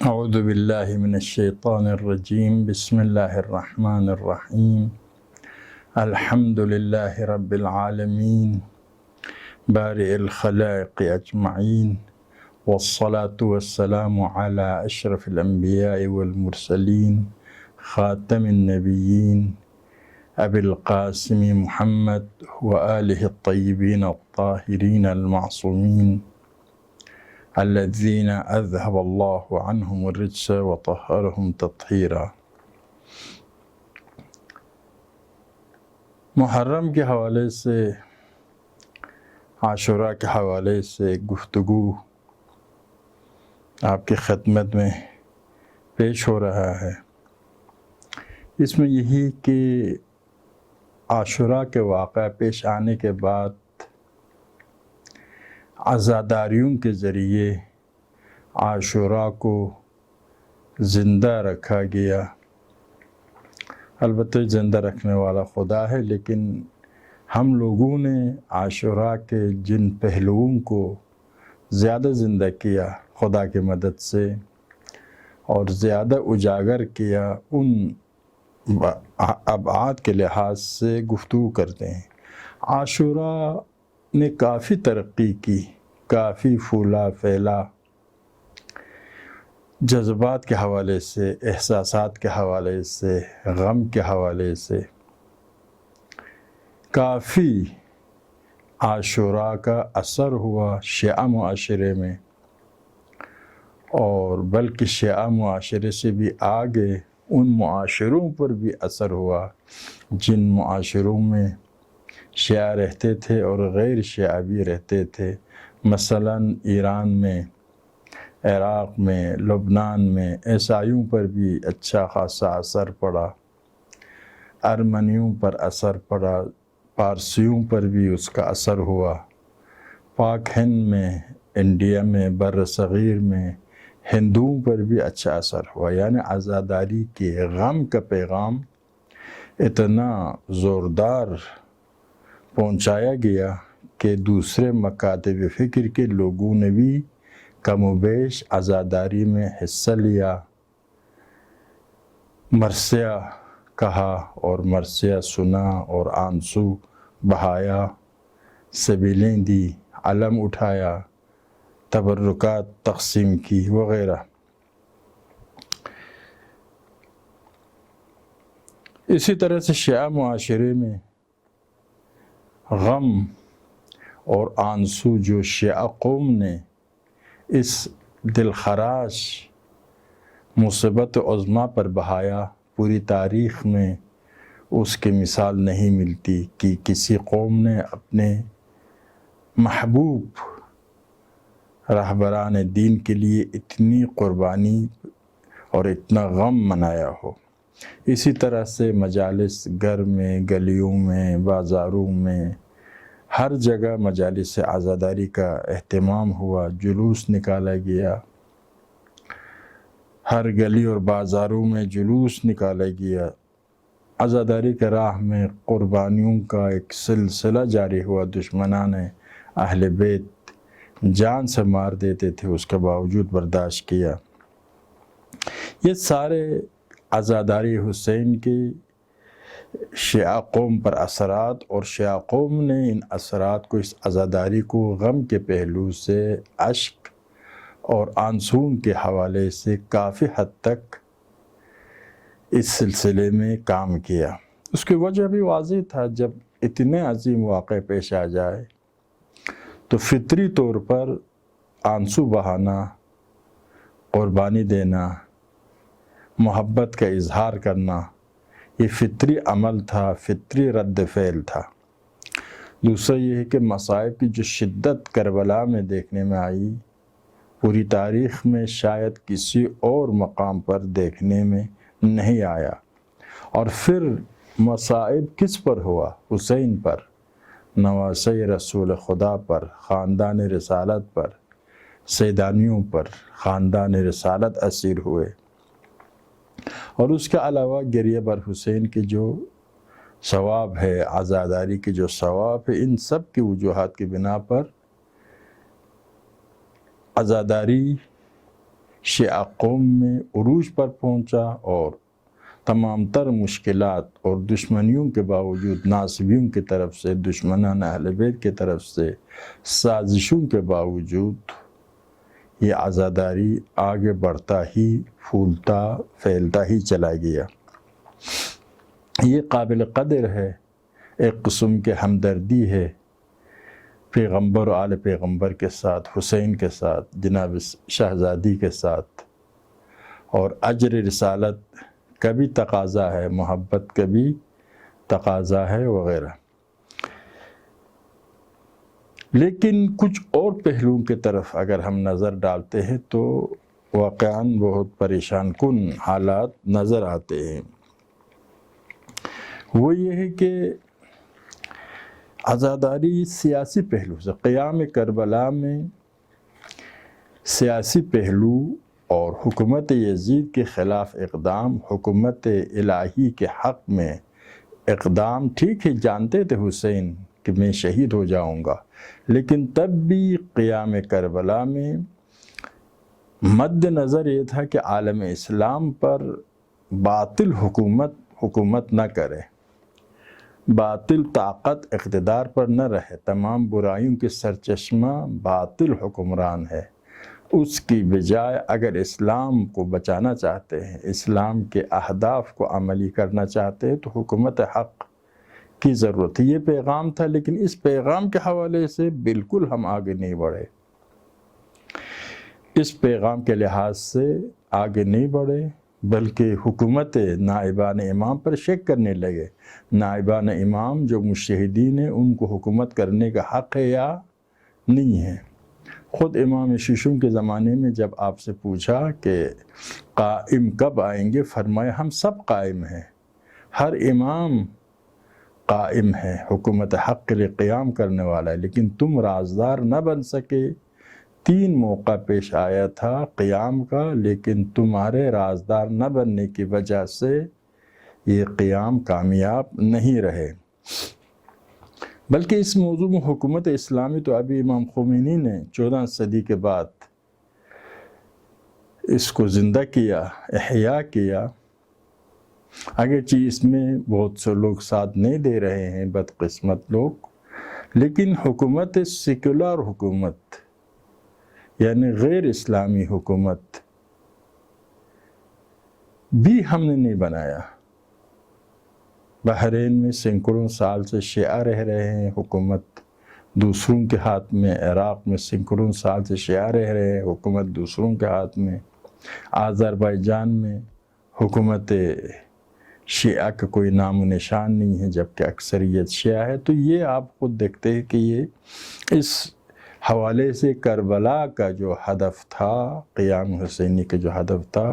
اعوذ باللہ من الشیطان الرجیم بسم اللہ الرحمن الرحیم الحمد للہ رب العالمین بارئ الخلائق اجمعین والصلاة والسلام علی اشرف الانبیاء والمرسلین خاتم النبیین ابی القاسم محمد وآلہ الطیبین الطاہرین المعصومین الذین اذهب اللہ عنہم الرجس وطہرہم تطہیرا۔ محرم کے حوالے سے، عاشوراء کے حوالے سے گفتگو آپ کی خدمت میں پیش ہو رہا ہے۔ اس میں یہی کہ عاشوراء کے واقعہ پیش آنے کے بعد عزاداریوں کے ذریعے عاشوراء کو زندہ رکھا گیا۔ البتہ زندہ رکھنے والا خدا ہے، لیکن ہم لوگوں نے عاشوراء کے جن پہلوؤں کو زیادہ زندہ کیا خدا کی مدد سے اور زیادہ اجاگر کیا، ان ابعاد کے لحاظ سے گفتگو کرتے ہیں۔ عاشوراء نے کافی ترقی کی، کافی پھولا پھیلا، جذبات کے حوالے سے، احساسات کے حوالے سے، غم کے حوالے سے کافی عاشوراء کا اثر ہوا شیعہ معاشرے میں، اور بلکہ شیعہ معاشرے سے بھی آگے ان معاشروں پر بھی اثر ہوا جن معاشروں میں شیعہ رہتے تھے اور غیر شیعہ بھی رہتے تھے۔ مثلاً ایران میں، عراق میں، لبنان میں عیسائیوں پر بھی اچھا خاصا اثر پڑا، ارمنیوں پر اثر پڑا، پارسیوں پر بھی اس کا اثر ہوا، پاک ہند میں، انڈیا میں، بر صغیر میں ہندوؤں پر بھی اچھا اثر ہوا۔ یعنی عزاداری کے غم کا پیغام اتنا زوردار پہنچایا گیا کہ دوسرے مکاتب فکر کے لوگوں نے بھی کم و بیش عزاداری میں حصہ لیا، مرثیہ کہا اور مرثیہ سنا اور آنسو بہایا، سبیلیں دی، علم اٹھایا، تبرکات تقسیم کی وغیرہ۔ اسی طرح سے شیعہ معاشرے میں غم اور آنسو جو شیعہ قوم نے اس دلخراش مصیبت عظمیٰ پر بہایا، پوری تاریخ میں اس کی مثال نہیں ملتی کہ کسی قوم نے اپنے محبوب رہبران دین کے لیے اتنی قربانی اور اتنا غم منایا ہو۔ اسی طرح سے مجالس گھر میں، گلیوں میں، بازاروں میں، ہر جگہ مجالس عزاداری کا اہتمام ہوا، جلوس نکالا گیا، ہر گلی اور بازاروں میں جلوس نکالا گیا۔ عزاداری کے راہ میں قربانیوں کا ایک سلسلہ جاری ہوا۔ دشمنان اہل بیت جان سے مار دیتے تھے، اس کے باوجود برداشت کیا۔ یہ سارے عزاداری حسین کی شیعہ قوم پر اثرات، اور شیعہ قوم نے ان اثرات کو، اس عزاداری کو غم کے پہلو سے، اشک اور آنسون کے حوالے سے کافی حد تک اس سلسلے میں کام کیا۔ اس کی وجہ بھی واضح تھا، جب اتنے عظیم واقع پیش آ جائے تو فطری طور پر آنسو بہانا، قربانی دینا، محبت کا اظہار کرنا، یہ فطری عمل تھا، فطری رد فعل تھا۔ دوسرا یہ ہے کہ مصائب کی جو شدت کربلا میں دیکھنے میں آئی، پوری تاریخ میں شاید کسی اور مقام پر دیکھنے میں نہیں آیا۔ اور پھر مصائب کس پر ہوا؟ حسین پر، نواسہ رسول خدا پر، خاندان رسالت پر، سیدانیوں پر۔ خاندان رسالت اسیر ہوئے، اور اس کے علاوہ گریہ بر حسین کے جو ثواب ہے، عزاداری کے جو ثواب ہے، ان سب کی وجوہات کی بنا پر عزاداری شیعہ قوم میں عروج پر پہنچا اور تمام تر مشکلات اور دشمنیوں کے باوجود، ناصبیوں کی طرف سے، دشمنان اہل بیت کی طرف سے سازشوں کے باوجود یہ عزاداری آگے بڑھتا ہی، پھولتا پھیلتا ہی چلا گیا۔ یہ قابل قدر ہے، ایک قسم کے ہمدردی ہے پیغمبر و آل پیغمبر کے ساتھ، حسین کے ساتھ، جناب شہزادی کے ساتھ، اور اجر رسالت کا بھی تقاضا ہے، محبت کا بھی تقاضا ہے وغیرہ۔ لیکن کچھ اور پہلوؤں کی طرف اگر ہم نظر ڈالتے ہیں تو واقعاً بہت پریشان کن حالات نظر آتے ہیں۔ وہ یہ ہے کہ عزاداری سیاسی پہلو سے، قیام کربلا میں سیاسی پہلو اور حکومت یزید کے خلاف اقدام، حکومت الہی کے حق میں اقدام، ٹھیک ہے جانتے تھے حسین کہ میں شہید ہو جاؤں گا، لیکن تب بھی قیام کربلا میں مد نظر یہ تھا کہ عالم اسلام پر باطل حکومت نہ کرے، باطل طاقت اقتدار پر نہ رہے، تمام برائیوں کے سرچشمہ باطل حکمران ہے۔ اس کی بجائے اگر اسلام کو بچانا چاہتے ہیں، اسلام کے اہداف کو عملی کرنا چاہتے ہیں تو حکومت حق کی ضرورت ہے۔ یہ پیغام تھا، لیکن اس پیغام کے حوالے سے بالکل ہم آگے نہیں بڑھے، اس پیغام کے لحاظ سے آگے نہیں بڑھے، بلکہ حکومت نائبان امام پر شک کرنے لگے۔ نائبان امام جو مجتہدین ہیں، ان کو حکومت کرنے کا حق ہے یا نہیں ہے؟ خود امام ششم کے زمانے میں جب آپ سے پوچھا کہ قائم کب آئیں گے، فرمایا ہم سب قائم ہیں، ہر امام قائم ہے، حکومت حق کے لیے قیام کرنے والا ہے، لیکن تم رازدار نہ بن سکے۔ 3 موقع پیش آیا تھا قیام کا، لیکن تمہارے رازدار نہ بننے کی وجہ سے یہ قیام کامیاب نہیں رہے۔ بلکہ اس موضوع میں حکومت اسلامی تو ابھی امام خمینی نے 14 صدی کے بعد اس کو زندہ کیا، احیاء کیا، اگرچہ اس میں بہت سے لوگ ساتھ نہیں دے رہے ہیں، بدقسمت لوگ، لیکن حکومت سیکولر حکومت یعنی غیر اسلامی حکومت بھی ہم نے نہیں بنایا۔ بحرین میں سینکڑوں سال سے شیعہ رہ رہے ہیں، حکومت دوسروں کے ہاتھ میں۔ عراق میں سینکڑوں سال سے شیعہ رہ رہے ہیں، حکومت دوسروں کے ہاتھ میں۔ آذربائیجان میں حکومت شیعہ کا کوئی نام و نشان نہیں ہے، جبکہ اکثریت شیعہ ہے۔ تو یہ آپ خود دیکھتے ہیں کہ یہ اس حوالے سے کربلا کا جو ہدف تھا، قیام حسینی کا جو ہدف تھا،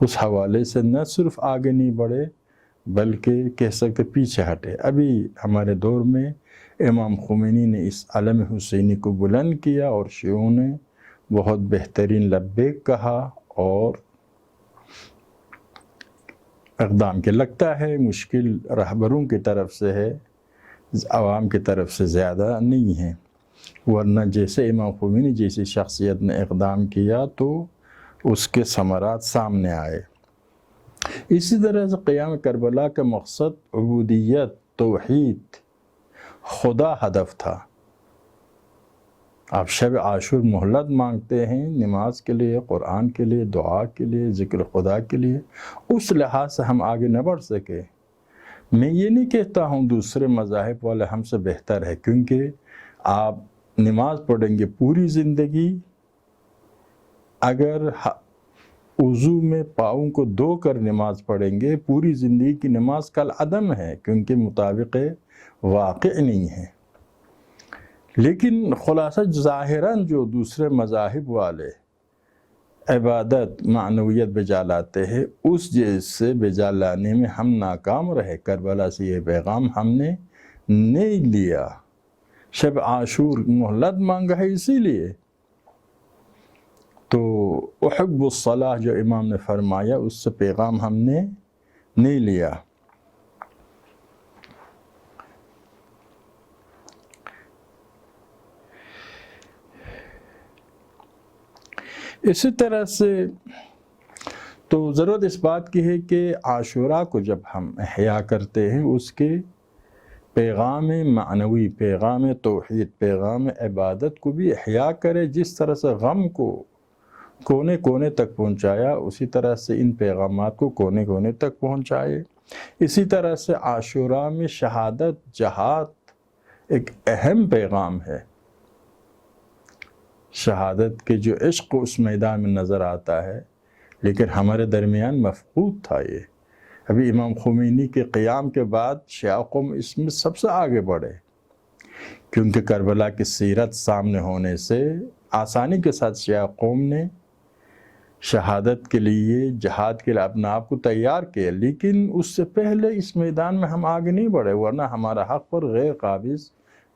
اس حوالے سے نہ صرف آگے نہیں بڑھے بلکہ کہہ سکتے پیچھے ہٹے۔ ابھی ہمارے دور میں امام خمینی نے اس علم حسینی کو بلند کیا اور شیعوں نے بہت بہترین لبیک کہا اور اقدام کے لگتا ہے مشکل رہبروں کی طرف سے ہے، عوام کی طرف سے زیادہ نہیں ہے، ورنہ جیسے امام خمینی جیسی شخصیت نے اقدام کیا تو اس کے ثمرات سامنے آئے۔ اسی طرح سے قیام کربلا کا مقصد عبودیت، توحید، خدا ہدف تھا۔ آپ شب عاشور مہلت مانگتے ہیں نماز کے لیے، قرآن کے لیے، دعا کے لیے، ذکر خدا کے لیے، اس لحاظ سے ہم آگے نہ بڑھ سکے۔ میں یہ نہیں کہتا ہوں دوسرے مذاہب والے ہم سے بہتر ہے، کیونکہ آپ نماز پڑھیں گے پوری زندگی، اگر وضو میں پاؤں کو دھو کر نماز پڑھیں گے، پوری زندگی کی نماز کل عدم ہے، کیونکہ مطابق واقع نہیں ہے۔ لیکن خلاصہ ظاہراً جو دوسرے مذاہب والے عبادت، معنویت بجا لاتے ہیں، اس جیسے بجا لانے میں ہم ناکام رہے۔ کربلا سے یہ پیغام ہم نے نہیں لیا، شب عاشور مہلت مانگا ہے اسی لیے۔ تو احب الصلاح جو امام نے فرمایا، اس سے پیغام ہم نے نہیں لیا۔ اسی طرح سے تو ضرورت اس بات کی ہے کہ عاشوراء کو جب ہم احیا کرتے ہیں اس کے پیغام معنوی، پیغام توحید، پیغام عبادت کو بھی احیا کرے، جس طرح سے غم کو کونے کونے تک پہنچایا اسی طرح سے ان پیغامات کو کونے کونے تک پہنچائے۔ اسی طرح سے عاشوراء میں شہادت، جہاد ایک اہم پیغام ہے۔ شہادت کے جو عشق اس میدان میں نظر آتا ہے، لیکن ہمارے درمیان مفقود تھا یہ۔ ابھی امام خمینی کے قیام کے بعد شیعہ قوم اس میں سب سے آگے بڑھے، کیونکہ کربلا کی سیرت سامنے ہونے سے آسانی کے ساتھ شیعہ قوم نے شہادت کے لیے، جہاد کے لیے اپنے آپ کو تیار کیا، لیکن اس سے پہلے اس میدان میں ہم آگے نہیں بڑھے، ورنہ ہمارا حق پر غیر قابض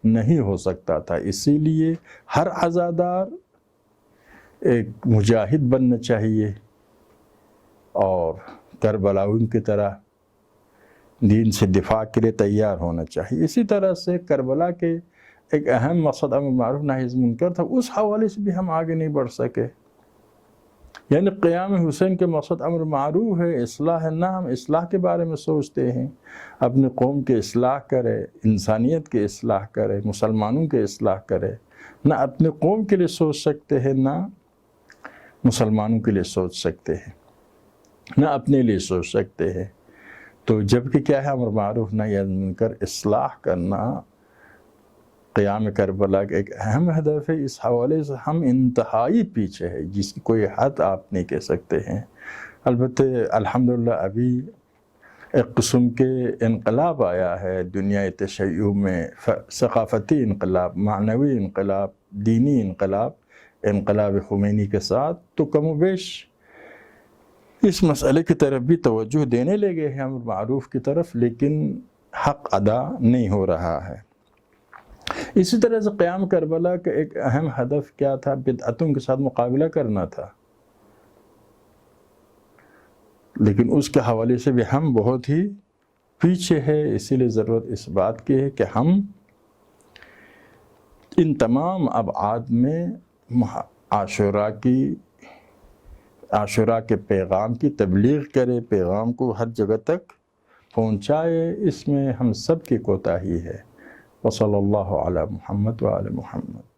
نہیں ہو سکتا تھا۔ اسی لیے ہر عزادار ایک مجاہد بننا چاہیے اور کربلاؤں کی طرح دین سے دفاع کے لیے تیار ہونا چاہیے۔ اسی طرح سے کربلا کے ایک اہم مقصد امر معروف نہی عن منکر تھا، اس حوالے سے بھی ہم آگے نہیں بڑھ سکے۔ یعنی قیام حسین کے مقصد امر معروف ہے، اصلاح نہ ہم اصلاح کے بارے میں سوچتے ہیں، اپنے قوم کے اصلاح کرے، انسانیت کے اصلاح کرے، مسلمانوں کے اصلاح کرے، نہ اپنے قوم کے لیے سوچ سکتے ہیں، نہ مسلمانوں کے لیے سوچ سکتے ہیں، نہ اپنے لیے سوچ سکتے ہیں۔ تو جبکہ کیا ہے امر معروف نہی عن منکر، اصلاح کرنا قیام کربلا کا ایک اہم ہدف ہے۔ اس حوالے سے ہم انتہائی پیچھے ہیں، جس کی کوئی حد آپ نہیں کہہ سکتے ہیں۔ البتہ الحمدللہ ابھی ایک قسم کے انقلاب آیا ہے دنیا تشیع میں، ثقافتی انقلاب، معنوی انقلاب، دینی انقلاب، انقلاب خمینی کے ساتھ، تو کم و بیش اس مسئلے کی طرف بھی توجہ دینے لگے ہیں امر معروف کی طرف، لیکن حق ادا نہیں ہو رہا ہے۔ اسی طرح سے قیام کربلا کا ایک اہم ہدف کیا تھا؟ بدعتوں کے ساتھ مقابلہ کرنا تھا، لیکن اس کے حوالے سے بھی ہم بہت ہی پیچھے ہے۔ اسی لیے ضرورت اس بات کی ہے کہ ہم ان تمام ابعاد میں عاشوراء کے پیغام کی تبلیغ کرے، پیغام کو ہر جگہ تک پہنچائے۔ اس میں ہم سب کی کوتاہی ہے۔ وصلی اللہ علی محمد وآل محمد۔